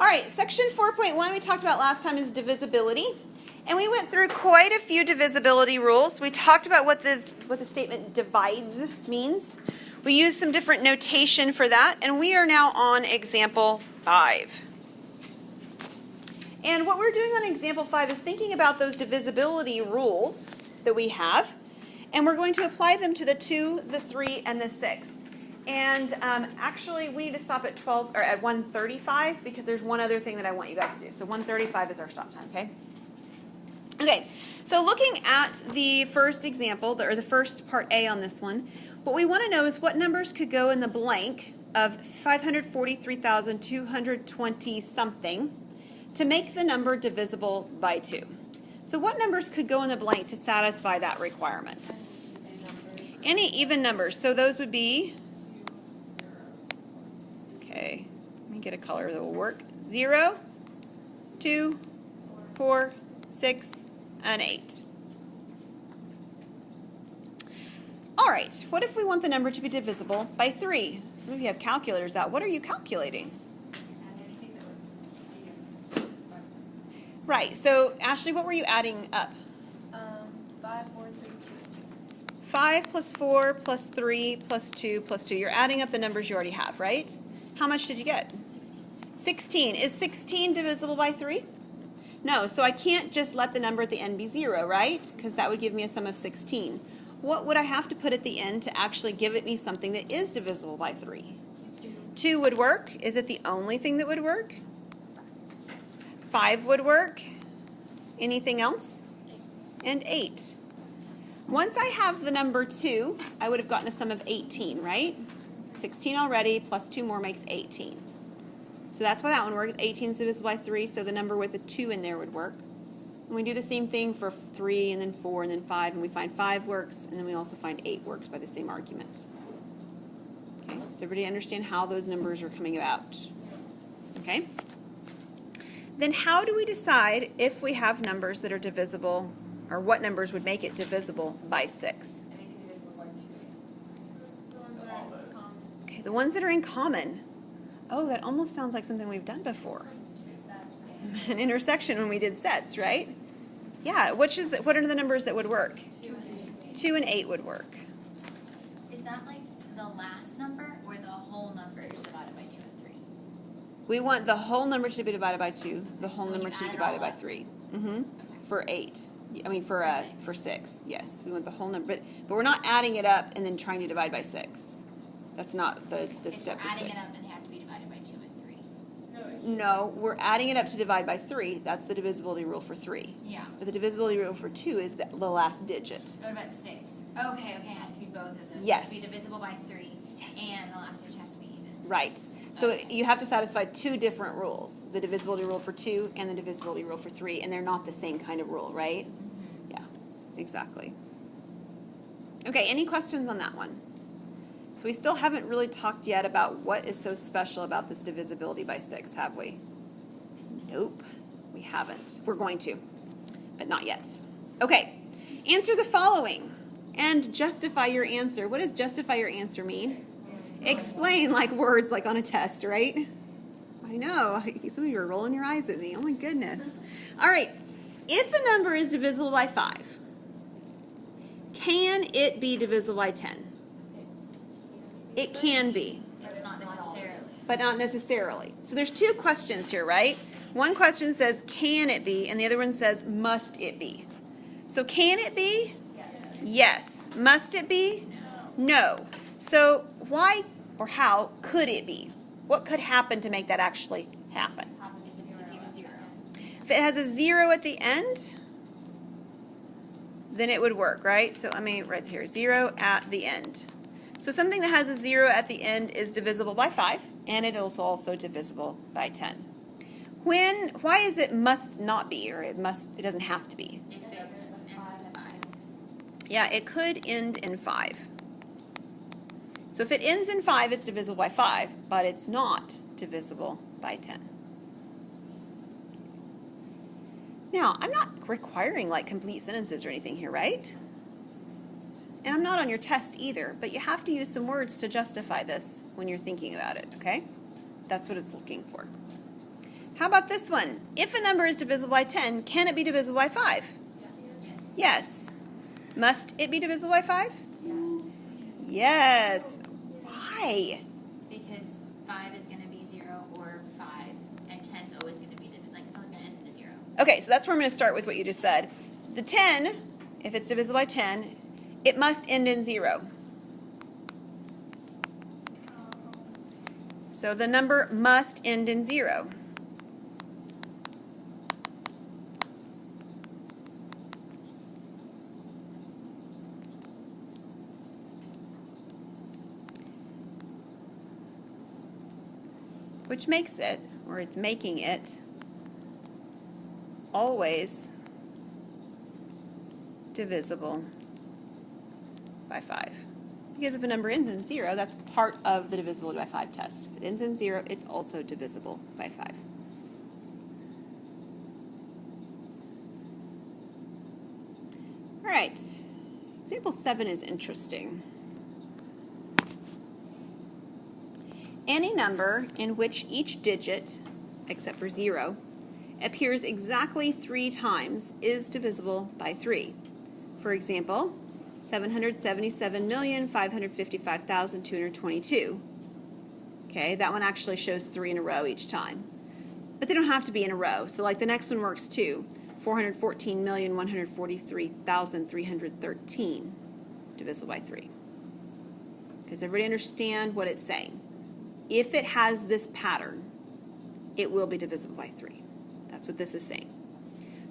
All right, section 4.1 we talked about last time is divisibility. And we went through quite a few divisibility rules. We talked about what the statement divides means. We used some different notation for that, and we are now on example 5. And what we're doing on example 5 is thinking about those divisibility rules that we have, and we're going to apply them to the 2, the 3, and the 6. And actually, we need to stop at 12 or at 1:35 because there's one other thing that I want you guys to do. So 1:35 is our stop time, okay? Okay, so looking at the first example, or the first part A on this one, what we want to know is what numbers could go in the blank of 543,220 something to make the number divisible by 2. So what numbers could go in the blank to satisfy that requirement? Any even numbers. So those would be, okay, let me get a color that will work. 0, 2, 4, 6, and 8. All right, what if we want the number to be divisible by 3? Some of you have calculators out. What are you calculating? Right, so Ashley, what were you adding up? 5, 4, 3, 2, 5 plus 4 plus 3 plus 2 plus 2. You're adding up the numbers you already have, right? How much did you get? 16. Is 16 divisible by 3? No, so I can't just let the number at the end be 0, right? Because that would give me a sum of 16. What would I have to put at the end to actually give it me something that is divisible by 3? 2 would work. Is it the only thing that would work? 5 would work. Anything else? And 8. Once I have the number 2, I would have gotten a sum of 18, right? 16 already, plus 2 more makes 18. So that's why that one works. 18 is divisible by 3, so the number with a 2 in there would work. And we do the same thing for 3, and then 4, and then 5, and we find 5 works, and then we also find 8 works by the same argument. Okay, so everybody understand how those numbers are coming about? Okay? Then how do we decide if we have numbers that are divisible, or what numbers would make it divisible by 6? anything divisible by 2. Okay, the ones that are in common. Oh, that almost sounds like something we've done before. An intersection when we did sets, right? Yeah, what are the numbers that would work? 2 and 8 would work. Is that like the last number or the whole number is divided by 2 and 3? We want the whole number to be divided by 2, the whole So number you to be add it divided all by up. 3. For 8. I mean for 6. Yes, we want the whole number, but we're not adding it up and then trying to divide by 6. That's not the If step we're for adding 6. it up and they have to be divided by 2 and 3. No, we're adding it up to divide by 3. That's the divisibility rule for 3. Yeah. But the divisibility rule for 2 is the last digit. What about 6? Okay, it has to be both of those. Yes. It has to be divisible by 3, and the last digit has to be even. Right. So Okay. you have to satisfy 2 different rules, the divisibility rule for 2 and the divisibility rule for 3, and they're not the same kind of rule, right? Yeah, exactly. Okay, any questions on that one? So we still haven't really talked yet about what is so special about this divisibility by 6, have we? Nope, we haven't. We're going to, but not yet. Okay, answer the following and justify your answer. What does justify your answer mean? Explain like words like on a test, right? I know. Some of you are rolling your eyes at me. Oh my goodness. All right. If a number is divisible by 5, can it be divisible by 10? It can be, It's not necessarily. but not necessarily. So there's 2 questions here, right? One question says, can it be? And the other one says, must it be? So can it be? Yes. Must it be? No. So why or how could it be? What could happen to make that actually happen? If it's a 0. If it has a 0 at the end, then it would work, right? So let me write here, 0 at the end. So something that has a 0 at the end is divisible by 5, and it is also divisible by 10. Why is it must not be, or it doesn't have to be? If it's ends in 5. Yeah, it could end in 5. So if it ends in 5, it's divisible by 5, but it's not divisible by 10. Now, I'm not requiring like complete sentences or anything here, right? And I'm not on your test either, but you have to use some words to justify this when you're thinking about it, okay? That's what it's looking for. How about this one? If a number is divisible by 10, can it be divisible by 5? Yes. Yes. Must it be divisible by 5? Yes. Yes. Why? Because 5 is going to be 0 or 5, and 10 is always going to be, like, it's always going to end in a 0. Okay, so that's where I'm going to start with what you just said. The 10, if it's divisible by 10, it must end in 0. So the number must end in 0. Which makes it, or it's making it, always divisible by 5. Because if a number ends in 0, that's part of the divisibility by 5 test. If it ends in 0, it's also divisible by 5. All right, example 7 is interesting. Any number in which each digit, except for 0, appears exactly 3 times is divisible by 3. For example, 777,555,222. Okay, that one actually shows 3 in a row each time. But they don't have to be in a row. So like the next one works too. 414,143,313 divisible by 3. Does everybody understand what it's saying? If it has this pattern, it will be divisible by 3. That's what this is saying.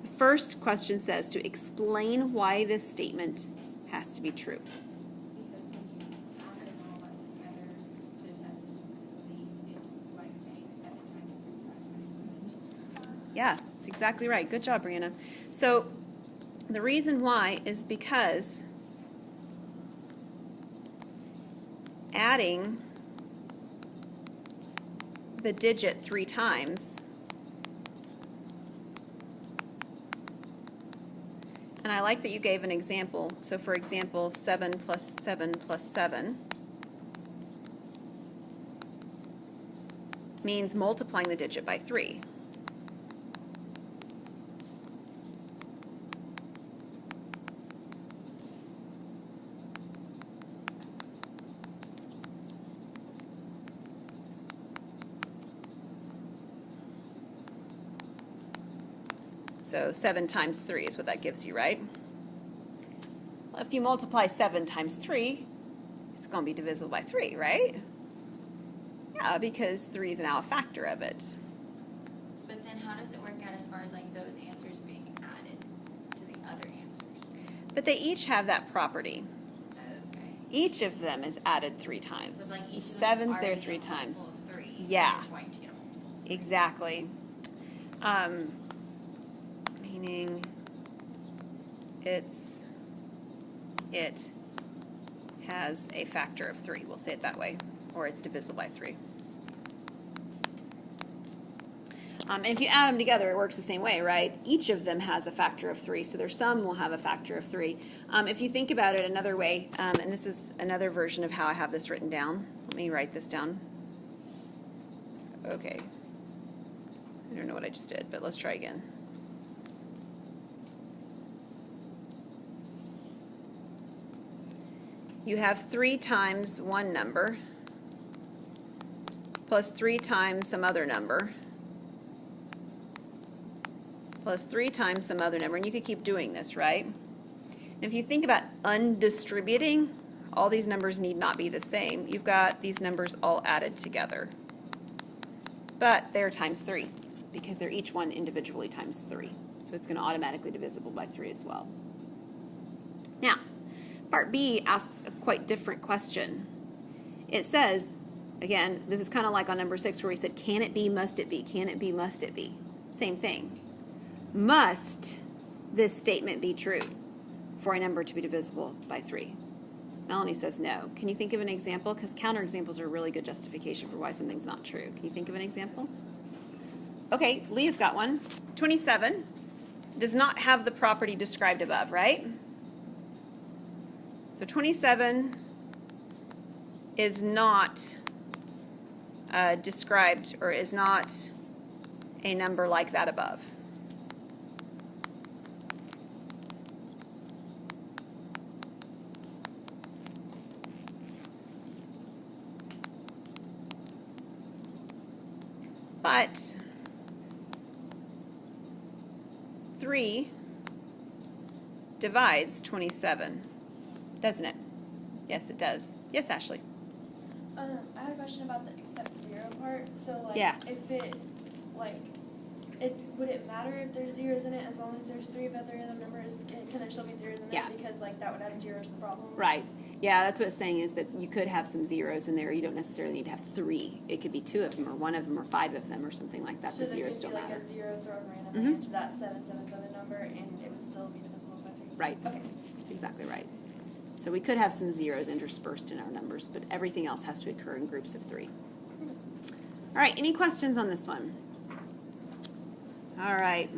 The first question says to explain why this statement has to be true. Because when you add them all up together to test the divisibility, it's like saying 7 times 3, 5 times 3. Yeah, that's exactly right. Good job, Brianna. So the reason why is because adding the digit 3 times, and I like that you gave an example. So for example, 7 plus 7 plus 7 means multiplying the digit by 3. So 7 times 3 is what that gives you, right? Well, if you multiply 7 times 3, it's going to be divisible by 3, right? Yeah, because 3 is now a factor of it. But then how does it work out as far as like those answers being added to the other answers? But they each have that property. Okay. Each of them is added 3 times. So it's like each of them is 7's there already 3 a multiple times. of 3, Yeah. So you're going to get a multiple of 3. Exactly. Meaning it has a factor of 3. We'll say it that way. Or it's divisible by 3. And if you add them together, it works the same way, right? Each of them has a factor of 3, so their sum will have a factor of 3. If you think about it another way, and this is another version of how I have this written down. Let me write this down. Okay. I don't know what I just did, but let's try again. You have 3 times one number plus 3 times some other number plus 3 times some other number, and you could keep doing this, right? And if you think about undistributing, all these numbers need not be the same. You've got these numbers all added together, but they're times 3 because they're each one individually times 3. So it's going to automatically divisible by 3 as well. Now, Part B asks a quite different question. It says, again, this is kind of like on number 6 where we said, can it be, must it be? Can it be, must it be? Same thing. Must this statement be true for a number to be divisible by 3? Melanie says no. Can you think of an example? Because counterexamples are a really good justification for why something's not true. Can you think of an example? Okay, Leah's got one. 27 does not have the property described above, right? So 27 is not described, or is not a number like that above. But 3 divides 27, doesn't it? Yes, it does. Yes, Ashley? I had a question about the except zero part. So like, Yeah. if it, like, would it matter if there's zeros in it as long as there's 3 of other numbers? Can there still be zeros in Yeah. it? Because like that would add zeros to the problem. Right. Yeah, that's what it's saying is that you could have some zeros in there. You don't necessarily need to have 3. It could be 2 of them or 1 of them or 5 of them or something like that. So The there zeros could don't be like matter. a zero thrown randomly Mhm. into that 777 number, and it would still be divisible by 3. Right. Okay. That's exactly right. So we could have some zeros interspersed in our numbers, but everything else has to occur in groups of 3. All right, any questions on this one? All right.